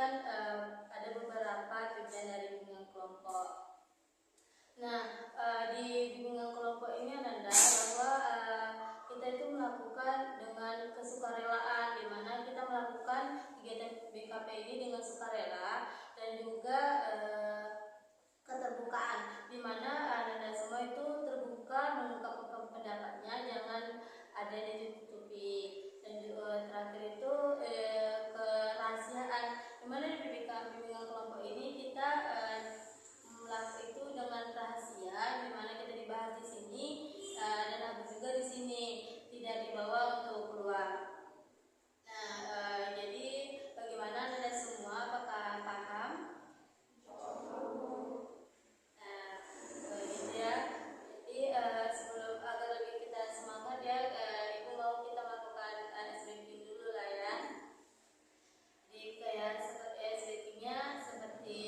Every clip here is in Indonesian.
kan ada beberapa tujuan dari bimbingan kelompok. Nah, di bimbingan kelompok ini Ananda bahwa kita itu melakukan dengan kesukarelaan, di mana kita melakukan kegiatan BKP ini dengan sukarela dan juga keterbukaan, di mana Ananda semua itu terbuka mengungkapkan pendapatnya, jangan ada yang ditutupi. Dan juga terakhir itu kerahasiaan, di mana di bimbingan kelompok ini kita melakukan itu dengan rahasia, di mana kita dibahas di sini dan habis juga di sini, tidak dibawa untuk keluar. Nah, jadi bagaimana Anda semua, apakah paham? Nah, gitu ya. Jadi sebelum agar lebih kita semangat ya, Ibu mau kita melakukan SBQ dulu lah ya. Jadi kayak seperti SBQ-nya seperti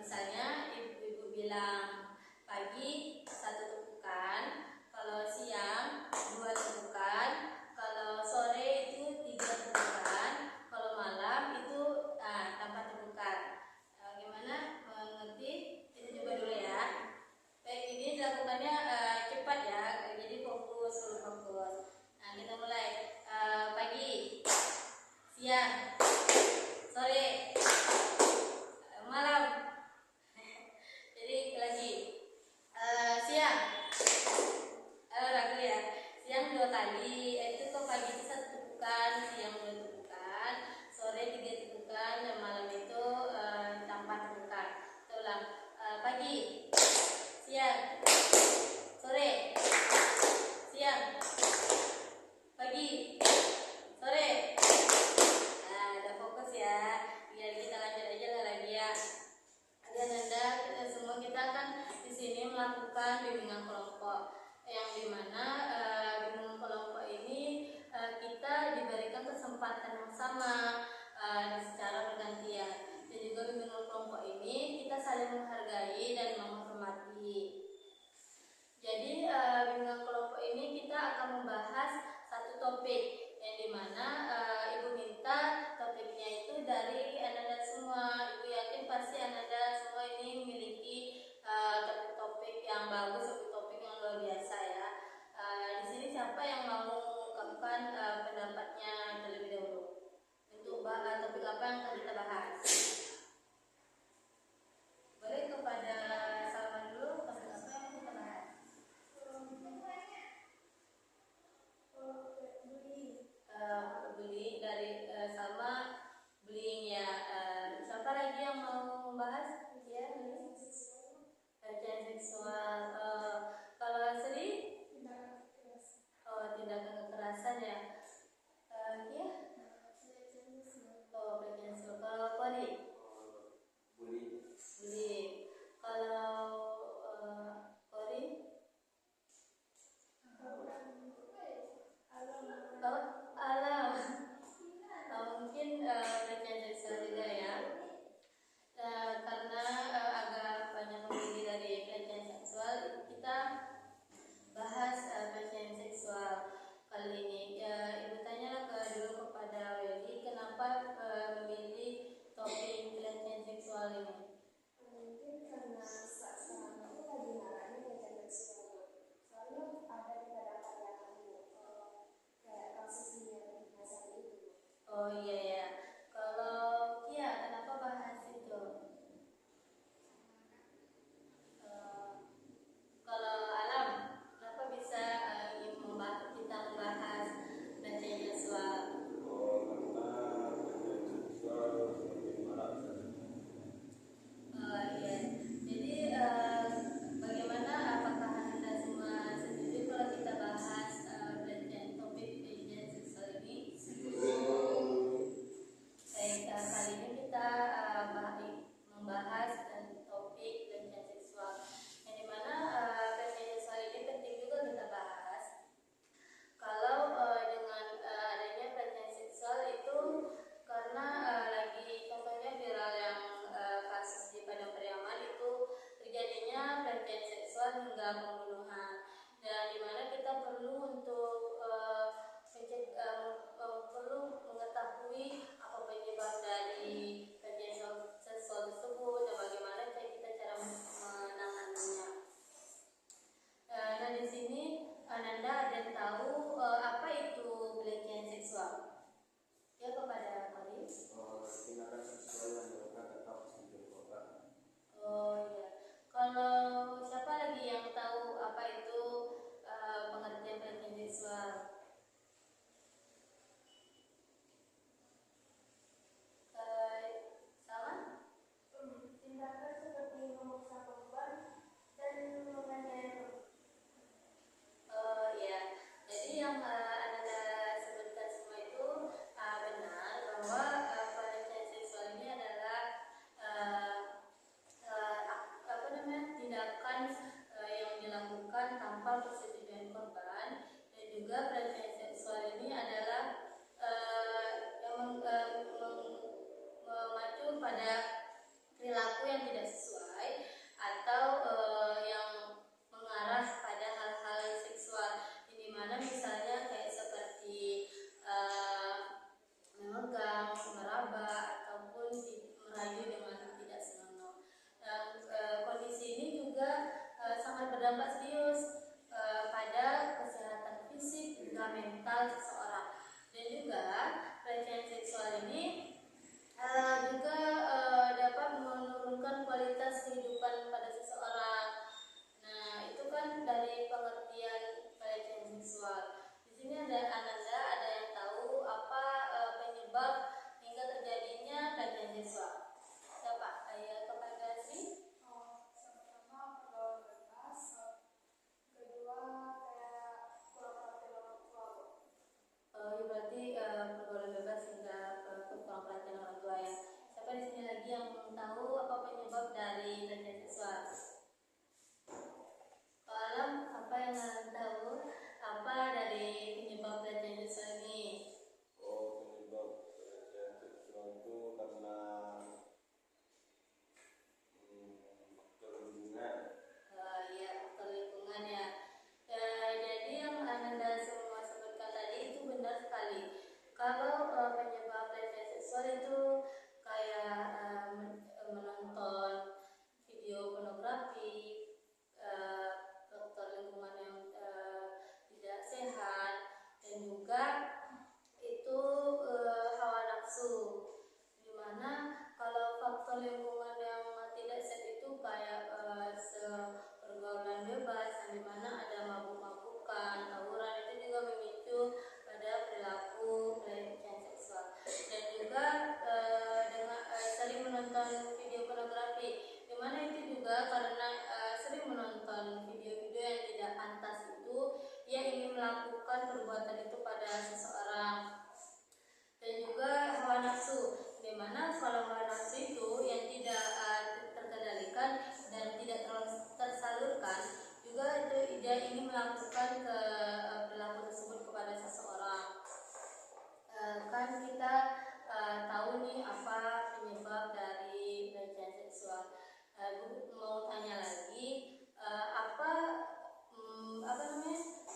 misalnya ibu bilang pagi 1 tepukan, kalau siang 2 tepukan, kalau sore itu 3 tepukan, kalau malam itu tanpa tepukan. Gimana mengerti? Itu coba dulu ya. Baik, ini dilakukannya cepat ya, jadi fokus. Nah, kita mulai pagi, siang, sore, malam. Jadi lagi siang, ragu ya. Siang 2 kali, itu kok pagi itu 1 tepukan, siang 2 tepukan, sore 3 tepukan, dan malam itu tanpa tepukan. Kita ulang, pagi, siang, sore, siang, pagi, sore. Nah, udah fokus ya, biar pada perilaku yang tidak sesuai atau yang mengarah pada hal-hal seksual, di mana misalnya kayak seperti memegang, meraba, ataupun merayu dengan tidak senonoh. Kondisi ini juga sangat berdampak serius pada kesehatan fisik hingga mental seseorang. Dan juga pelecehan seksual ini juga dapat menurunkan kualitas kehidupan pada seseorang. Nah, itu kan dari pengertian pelecehan seksual. Di sini ada Ananda, ada yang tahu apa penyebab hingga terjadinya pelecehan seksual? Siapa? Ayah kepada Sri? Pertama pergaulan bebas, kedua kayak kurang perhatian orang tua. Berarti pergaulan bebas hingga kurang perhatian orang tua ya. Siapa di sini lagi yang tahu apa penyebab dari pelecehan seksual? Alam, apa yang kalian tahu? Apa dari penyebab pelecehan seksual ini? Penyebab pelecehan seksual itu karena faktor lingkungan. Ya, faktor lingkungan ya. Jadi yang Ananda semua sebutkan tadi itu benar sekali. Kalau penyebab pelecehan seksual itu kayak menonton video pornografi, faktor lingkungan yang tidak sehat, dan juga itu hawa nafsu, dimana kalau faktor lingkungan yang tidak sehat itu kayak pergaulan bebas, yang dimana ada mabuk-mabukan, tawuran, itu juga memicu pada perilaku pelecehan seksual. Dan juga dengan sering menonton video pornografi, dimana itu juga karena sering menonton video-video yang tidak pantas itu, ia ingin melakukan perbuatan itu pada seseorang. Dan juga hawa nafsu, dimana kalau hawa nafsu itu yang tidak terkendalikan dan tidak tersalurkan, juga itu dia ingin melakukan perilaku tersebut kepada seseorang. Kan kita tahu nih apa penyebab dari pelecehan seksual. Mau tanya lagi,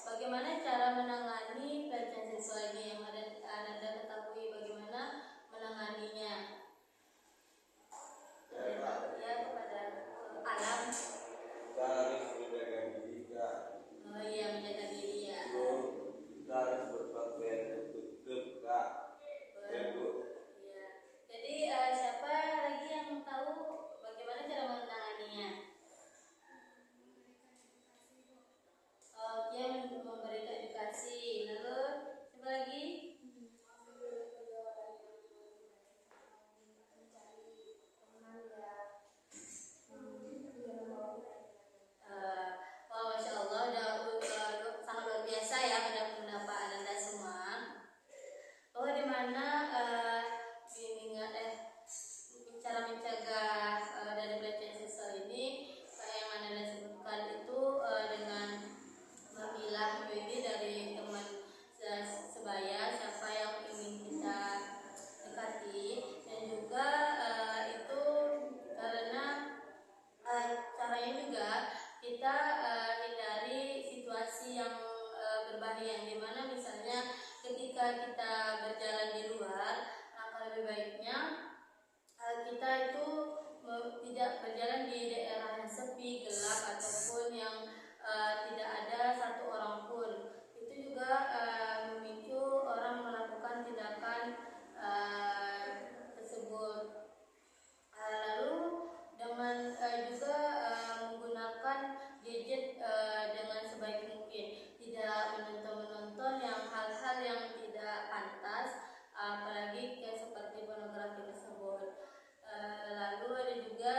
bagaimana cara menangani pelecehan seksual ini, yang ada Anda ketahui bagaimana menanganinya? Ya, kepada Alam. Kita harus menjaga diri, Kak. Oh iya, menjaga diri ya. Kita harus berpakaian tertutup, Kak. Iya. Jadi siapa lagi yang tahu bagaimana cara menanganinya? Dia memberikan edukasi. Lalu siapa lagi? Masya Allah, sangat luar biasa ya pendapat Anda semua. Bahwa di mana cara mencegah dari pelecehan seksual ini, kayak yang Anda sebutkan itu dengan memilah memilih dari teman sebaya siapa yang ingin kita dekati, dan juga itu karena caranya juga kita hindari situasi yang berbahaya, dimana misalnya ketika kita berjalan di luar, langkah lebih baiknya kita itu tidak berjalan di daerah yang sepi, gelap, ataupun yang tidak ada satu orang pun. Itu juga memicu orang melakukan tindakan tersebut. Lalu dengan juga menggunakan gadget dengan sebaik mungkin, tidak menonton yang hal-hal yang tidak pantas, apalagi kayak seperti pornografi tersebut. Lalu ada juga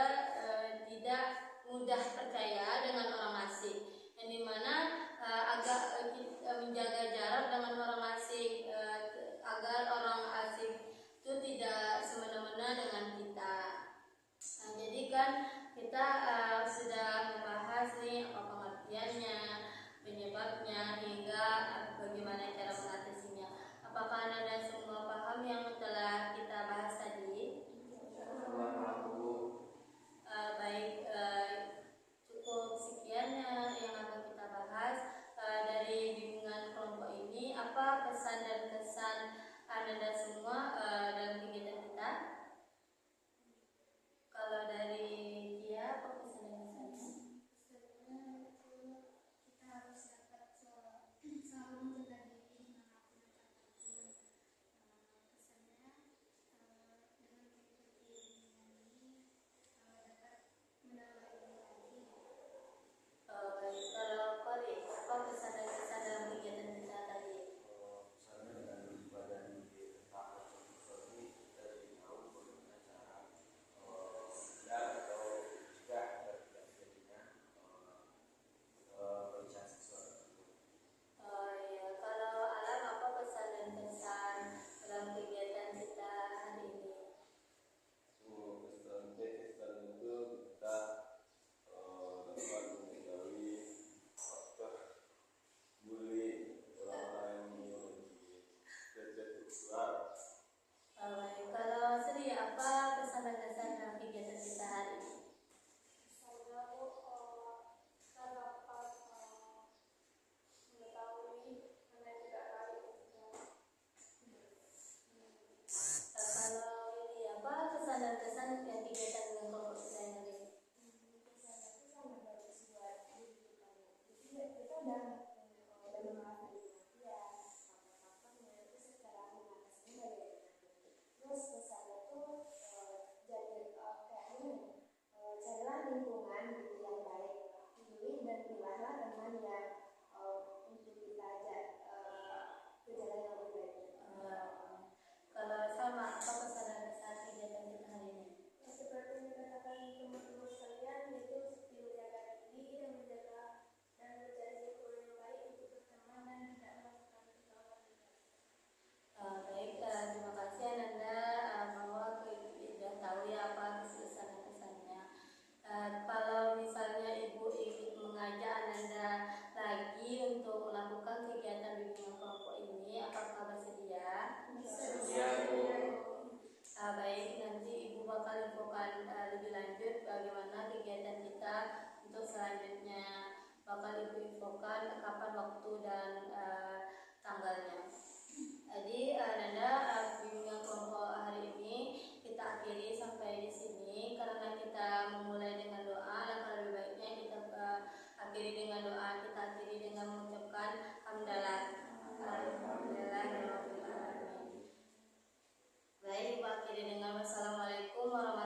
kesan yang kegiatan dengan kelompok kita ini? Kesan itu sangat bagus buat diri kita. Jadi kita udah mengenal diri dia, faktor-faktornya itu secara mengatasinya bagaimana. Terus kesannya tuh jadi kayak ini, carilah lingkungan gitu yang baik, pilih dan pilihlah teman yang untuk kita ajak ke jalan yang lebih baik. Kalau sama apa kesan dan kesan kegiatan kita hari ini? Seperti yang dikatakan teman-teman sekalian, yaitu seperti menjaga diri dan menjaga dan mencari lingkungan yang baik untuk berteman dan tidak melakukan kesalahan. Baik, terima kasih Ananda bahwa sudah tahu ya apa kesan dan kesannya. Kalau misalnya Ibu ingin mengajak Ananda lagi untuk melakukan kegiatan bimbingan kelompok ini, apakah bersedia? Bersedia, Bu. Baik, nanti Ibu bakal infokan lebih lanjut bagaimana kegiatan kita untuk selanjutnya. Bakal Ibu infokan kapan waktu dan tanggalnya. Jadi Nanda, bimbingan kelompok hari ini kita akhiri sampai di sini karena kita memulai dengan doa. Langkah lebih baiknya kita akhiri dengan doa. Kita akhiri dengan mengucapkan hamdalah. Alhamdulillah. Baik, Ibu akhiri dengan wassalamualaikum warahmatullahi wabarakatuh.